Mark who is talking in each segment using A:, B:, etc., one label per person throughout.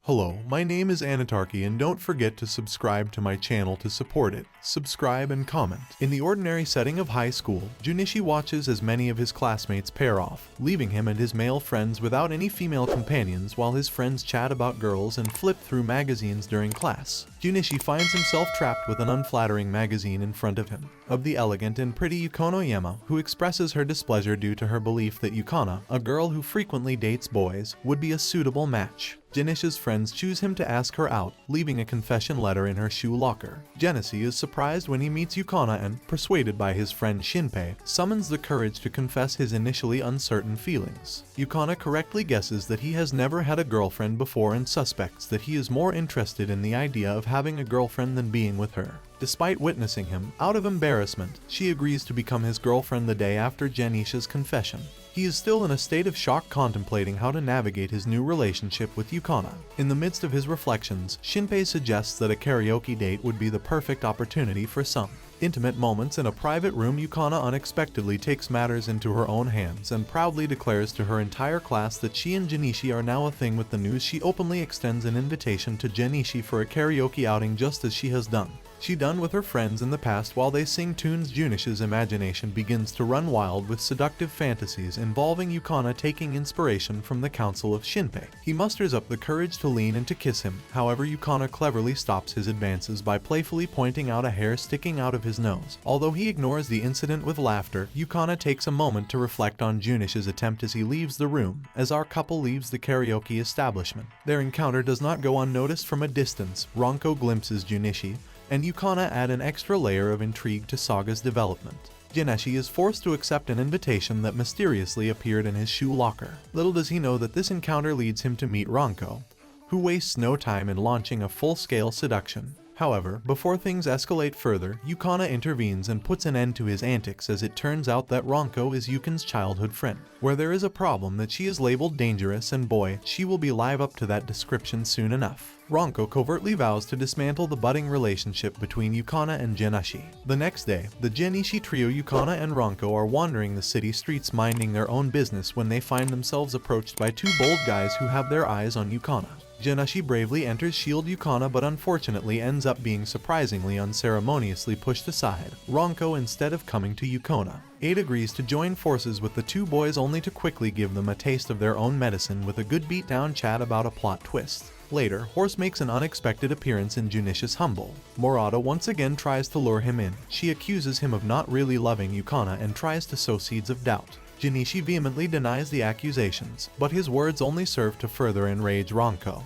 A: Hello, my name is Anitarky and don't forget to subscribe to my channel to support it. Subscribe and comment. In the ordinary setting of high school, Junichi watches as many of his classmates pair off, leaving him and his male friends without any female companions while his friends chat about girls and flip through magazines during class. Junichi finds himself trapped with an unflattering magazine in front of him, of the elegant and pretty Yukono, who expresses her displeasure due to her belief that Yukana, a girl who frequently dates boys, would be a suitable match. Junichi's friends choose him to ask her out, leaving a confession letter in her shoe locker. Junichi is surprised when he meets Yukana and, persuaded by his friend Shinpei, summons the courage to confess his initially uncertain feelings. Yukana correctly guesses that he has never had a girlfriend before and suspects that he is more interested in the idea of having a girlfriend than being with her. Despite witnessing him, out of embarrassment, she agrees to become his girlfriend the day after Junichi's confession. He is still in a state of shock contemplating how to navigate his new relationship with Yukana. In the midst of his reflections, Shinpei suggests that a karaoke date would be the perfect opportunity for some intimate moments. In a private room, Yukana unexpectedly takes matters into her own hands and proudly declares to her entire class that she and Junichi are now a thing. With the news, she openly extends an invitation to Junichi for a karaoke outing just as she has done with her friends in the past. While they sing tunes, Junichi's imagination begins to run wild with seductive fantasies involving Yukana taking inspiration from the counsel of Shinpei. He musters up the courage to lean in to kiss him, however Yukana cleverly stops his advances by playfully pointing out a hair sticking out of his nose. Although he ignores the incident with laughter, Yukana takes a moment to reflect on Junichi's attempt as he leaves the room. As our couple leaves the karaoke establishment, their encounter does not go unnoticed. From a distance, Ranko glimpses Junichi, and Yukana add an extra layer of intrigue to Saga's development. Junichi is forced to accept an invitation that mysteriously appeared in his shoe locker. Little does he know that this encounter leads him to meet Ranko, who wastes no time in launching a full-scale seduction. However, before things escalate further, Yukana intervenes and puts an end to his antics, as it turns out that Ranko is Yukin's childhood friend. Where there is a problem that she is labeled dangerous, and boy, she will be live up to that description soon enough. Ranko covertly vows to dismantle the budding relationship between Yukana and Junichi. The next day, the Junichi trio Yukana and Ranko are wandering the city streets minding their own business when they find themselves approached by two bold guys who have their eyes on Yukana. Junichi bravely enters shield Yukana but unfortunately ends up being surprisingly unceremoniously pushed aside. Ranko, instead of coming to Yukana, agrees to join forces with the two boys, only to quickly give them a taste of their own medicine with a good beatdown chat about a plot twist. Later, Horse makes an unexpected appearance in Junichi's humble. Morata once again tries to lure him in. She accuses him of not really loving Yukana and tries to sow seeds of doubt. Junichi vehemently denies the accusations, but his words only serve to further enrage Ranko,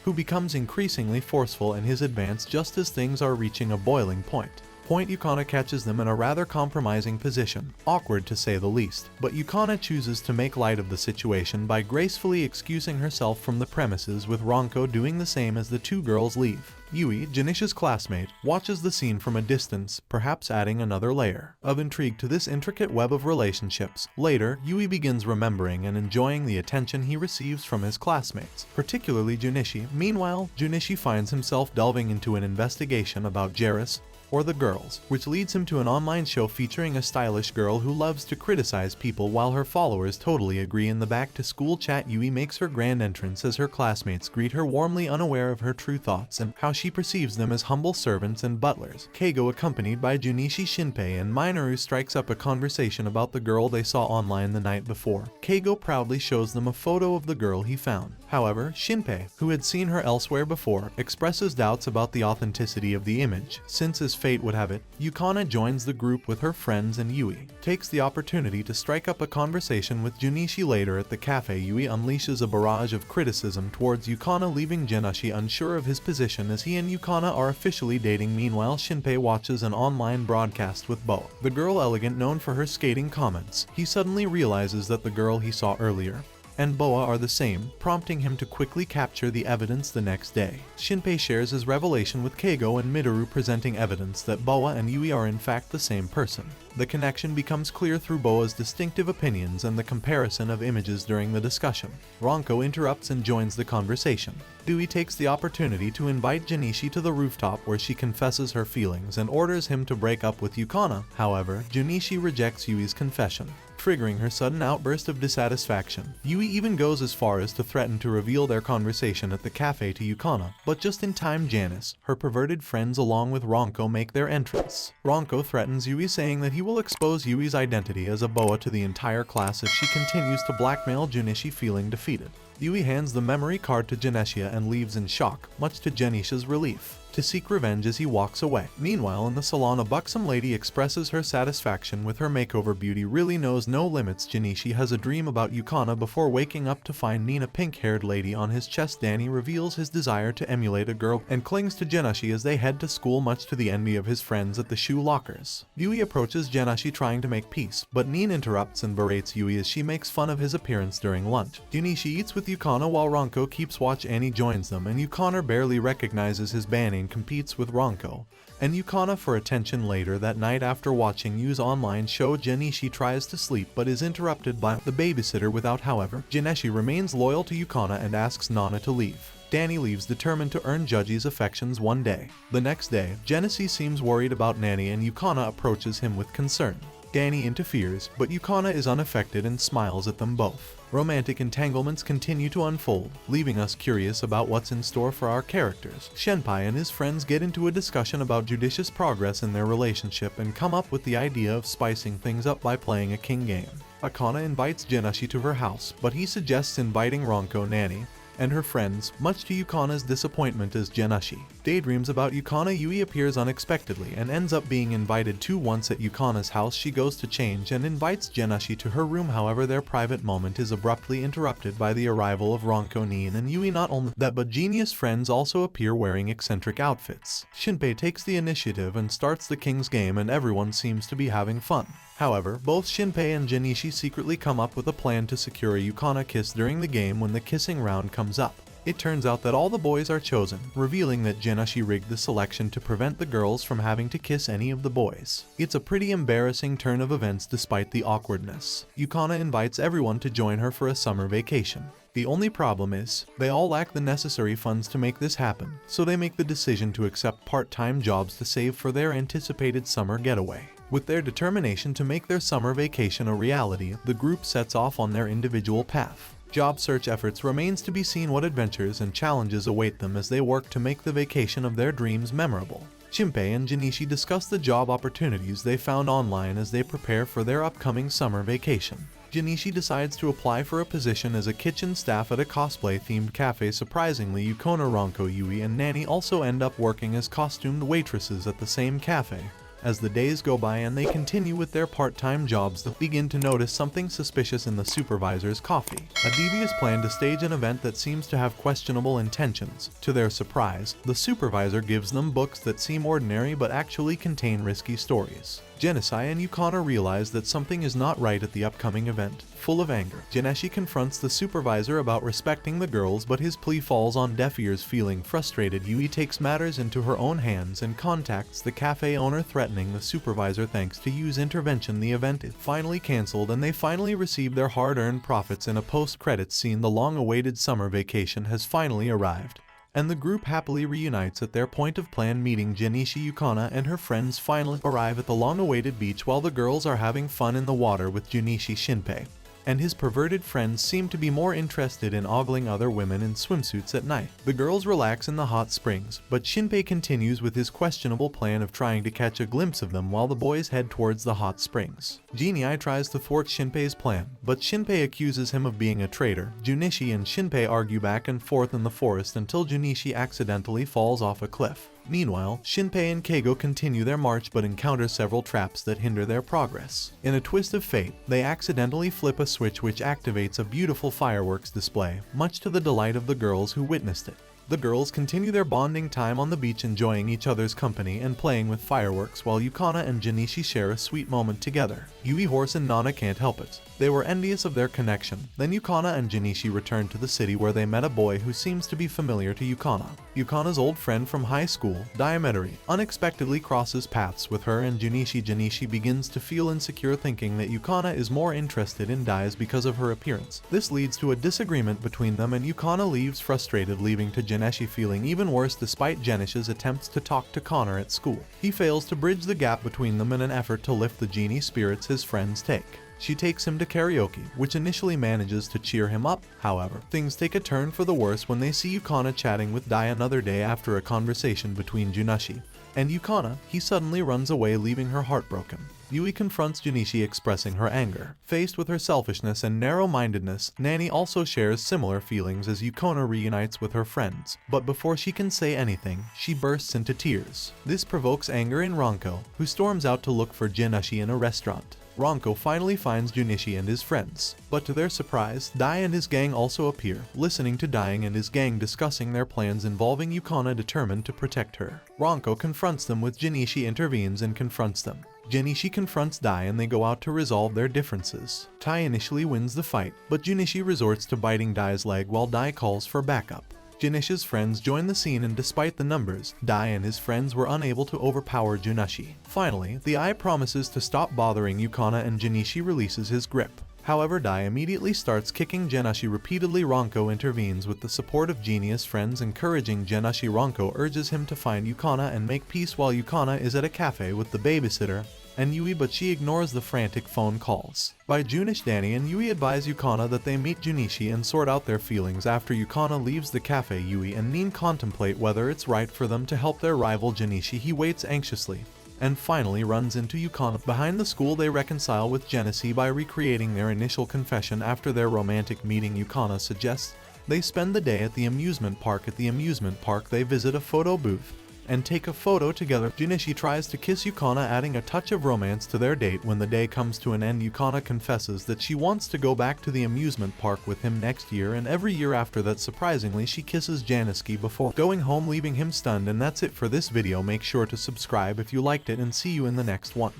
A: who becomes increasingly forceful in his advance just as things are reaching a boiling point. Yukana catches them in a rather compromising position, awkward to say the least, but Yukana chooses to make light of the situation by gracefully excusing herself from the premises, with Ranko doing the same as the two girls leave. Yui, Junichi's classmate, watches the scene from a distance, perhaps adding another layer of intrigue to this intricate web of relationships. Later, Yui begins remembering and enjoying the attention he receives from his classmates, particularly Junichi. Meanwhile, Junichi finds himself delving into an investigation about Jairus, or the girls, which leads him to an online show featuring a stylish girl who loves to criticize people while her followers totally agree. In the back-to-school chat, Yui makes her grand entrance as her classmates greet her warmly, unaware of her true thoughts and how she perceives them as humble servants and butlers. Keigo, accompanied by Junichi, Shinpei, and Minoru, strikes up a conversation about the girl they saw online the night before. Keigo proudly shows them a photo of the girl he found. However, Shinpei, who had seen her elsewhere before, expresses doubts about the authenticity of the image, since as fate would have it, Yukana joins the group with her friends and Yui takes the opportunity to strike up a conversation with Junichi. Later at the cafe, Yui unleashes a barrage of criticism towards Yukana, leaving Junichi unsure of his position as he and Yukana are officially dating. Meanwhile, Shinpei watches an online broadcast with Boa, the girl elegant known for her skating comments. He suddenly realizes that the girl he saw earlier and Boa are the same, prompting him to quickly capture the evidence the next day. Shinpei shares his revelation with Keigo and Minoru, presenting evidence that Boa and Yui are in fact the same person. The connection becomes clear through Boa's distinctive opinions and the comparison of images during the discussion. Ronko interrupts and joins the conversation. Dewey takes the opportunity to invite Junichi to the rooftop where she confesses her feelings and orders him to break up with Yukana. However, Junichi rejects Yui's confession, triggering her sudden outburst of dissatisfaction. Yui even goes as far as to threaten to reveal their conversation at the cafe to Yukana, but just in time Janice, her perverted friends along with Ronko make their entrance. Ronko threatens Yui, saying that he will expose Yui's identity as a boa to the entire class if she continues to blackmail Junichi, feeling defeated. Yui hands the memory card to Genesia and leaves in shock, much to Genisha's relief, to seek revenge as he walks away. Meanwhile, in the salon, a buxom lady expresses her satisfaction with her makeover. Beauty really knows no limits. Junichi has a dream about Yukana before waking up to find Nina, pink-haired lady, on his chest. Danny reveals his desire to emulate a girl and clings to Jenichi as they head to school, much to the envy of his friends at the shoe lockers. Yui approaches Jenichi trying to make peace, but Nina interrupts and berates Yui as she makes fun of his appearance during lunch. Junichi eats with Yukana while Ronko keeps watch. Annie joins them, and Yukana barely recognizes his banning, competes with Ronko and Yukana for attention. Later that night, after watching Yu's online show, Jenichi tries to sleep but is interrupted by the babysitter without. However, Jenichi remains loyal to Yukana and asks Nana to leave. Danny leaves, determined to earn Juji's affections one day. The next day, Jenichi seems worried about Nani and Yukana approaches him with concern. Danny interferes, but Yukana is unaffected and smiles at them both. Romantic entanglements continue to unfold, leaving us curious about what's in store for our characters. Shenpai and his friends get into a discussion about judicious progress in their relationship and come up with the idea of spicing things up by playing a king game. Akana invites Jenichi to her house, but he suggests inviting Ronko, Nani, and her friends, much to Yukana's disappointment as Jenichi daydreams about Yukana. Yui appears unexpectedly and ends up being invited to. Once at Yukana's house, she goes to change and invites Jenichi to her room. However, their private moment is abruptly interrupted by the arrival of Ronko, Nin, and Yui. Not only that, but genius friends also appear wearing eccentric outfits. Shinpei takes the initiative and starts the king's game, and everyone seems to be having fun. However, both Shinpei and Jenichi secretly come up with a plan to secure a Yukana kiss during the game. When the kissing round comes up, it turns out that all the boys are chosen, revealing that Jenichi rigged the selection to prevent the girls from having to kiss any of the boys. It's a pretty embarrassing turn of events despite the awkwardness. Yukana invites everyone to join her for a summer vacation. The only problem is, they all lack the necessary funds to make this happen, so they make the decision to accept part-time jobs to save for their anticipated summer getaway. With their determination to make their summer vacation a reality, the group sets off on their individual path. Job search efforts remains to be seen what adventures and challenges await them as they work to make the vacation of their dreams memorable. Shinpei and Jenichi discuss the job opportunities they found online as they prepare for their upcoming summer vacation. Jenichi decides to apply for a position as a kitchen staff at a cosplay-themed cafe. Surprisingly, Yukona, Ronko, Yui, and Nani also end up working as costumed waitresses at the same cafe. As the days go by and they continue with their part-time jobs, they begin to notice something suspicious in the supervisor's coffee. A devious plan to stage an event that seems to have questionable intentions. To their surprise, the supervisor gives them books that seem ordinary but actually contain risky stories. Jenichi and Yukana realize that something is not right at the upcoming event. Full of anger, Jenichi confronts the supervisor about respecting the girls, but his plea falls on deaf ears. Feeling frustrated, Yui takes matters into her own hands and contacts the cafe owner, threatening the supervisor. Thanks to Yu's intervention, the event is finally cancelled and they finally receive their hard-earned profits. In a post-credits scene, the long-awaited summer vacation has finally arrived, and the group happily reunites at their point of plan meeting. Jenichi, Yukana, and her friends finally arrive at the long-awaited beach while the girls are having fun in the water with Junichi. Shinpei and his perverted friends seem to be more interested in ogling other women in swimsuits at night. The girls relax in the hot springs, but Shinpei continues with his questionable plan of trying to catch a glimpse of them while the boys head towards the hot springs. Genii tries to thwart Shinpei's plan, but Shinpei accuses him of being a traitor. Junichi and Shinpei argue back and forth in the forest until Junichi accidentally falls off a cliff. Meanwhile, Shinpei and Keigo continue their march but encounter several traps that hinder their progress. In a twist of fate, they accidentally flip a switch which activates a beautiful fireworks display, much to the delight of the girls who witnessed it. The girls continue their bonding time on the beach, enjoying each other's company and playing with fireworks, while Yukana and Junichi share a sweet moment together. Yui, Horse, and Nana can't help it. They were envious of their connection. Then Yukana and Junichi return to the city, where they met a boy who seems to be familiar to Yukana. Yukana's old friend from high school, Hajimete, unexpectedly crosses paths with her and Junichi. Junichi begins to feel insecure, thinking that Yukana is more interested in Dai's because of her appearance. This leads to a disagreement between them, and Yukana leaves frustrated, leaving to Junichi feeling even worse despite Junichi's attempts to talk to Connor at school. He fails to bridge the gap between them in an effort to lift the genie spirits his friends take. She takes him to karaoke, which initially manages to cheer him up. However, things take a turn for the worse when they see Yukana chatting with Dai another day. After a conversation between Junichi and Yukana, he suddenly runs away, leaving her heartbroken. Yui confronts Junichi, expressing her anger. Faced with her selfishness and narrow-mindedness, Nani also shares similar feelings as Yukana reunites with her friends. But before she can say anything, she bursts into tears. This provokes anger in Ranko, who storms out to look for Junichi in a restaurant. Ranko finally finds Junichi and his friends, but to their surprise, Dai and his gang also appear. Listening to Dai and his gang discussing their plans involving Yukana, determined to protect her. Ranko confronts them, with Junichi intervenes and confronts them. Junichi confronts Dai and they go out to resolve their differences. Tai initially wins the fight, but Junichi resorts to biting Dai's leg while Dai calls for backup. Junichi's friends join the scene, and despite the numbers, Dai and his friends were unable to overpower Junichi. Finally, the Eye promises to stop bothering Yukana and Junichi releases his grip. However, Dai immediately starts kicking Junichi repeatedly. Ranko intervenes with the support of Genius friends, encouraging Junichi. Ranko urges him to find Yukana and make peace while Yukana is at a cafe with the babysitter and Yui, but she ignores the frantic phone calls. By Junichi, Danny and Yui advise Yukana that they meet Junichi and sort out their feelings. After Yukana leaves the cafe, Yui and Nin contemplate whether it's right for them to help their rival Junichi. He waits anxiously and finally runs into Yukana. Behind the school, they reconcile with Junichi by recreating their initial confession. After their romantic meeting, Yukana suggests they spend the day at the amusement park. At the amusement park, they visit a photo booth and take a photo together. Junichi tries to kiss Yukana, adding a touch of romance to their date. When the day comes to an end, Yukana confesses that she wants to go back to the amusement park with him next year and every year after that. Surprisingly, she kisses Janiski before going home, leaving him stunned. And that's it for this video. Make sure to subscribe if you liked it, and see you in the next one.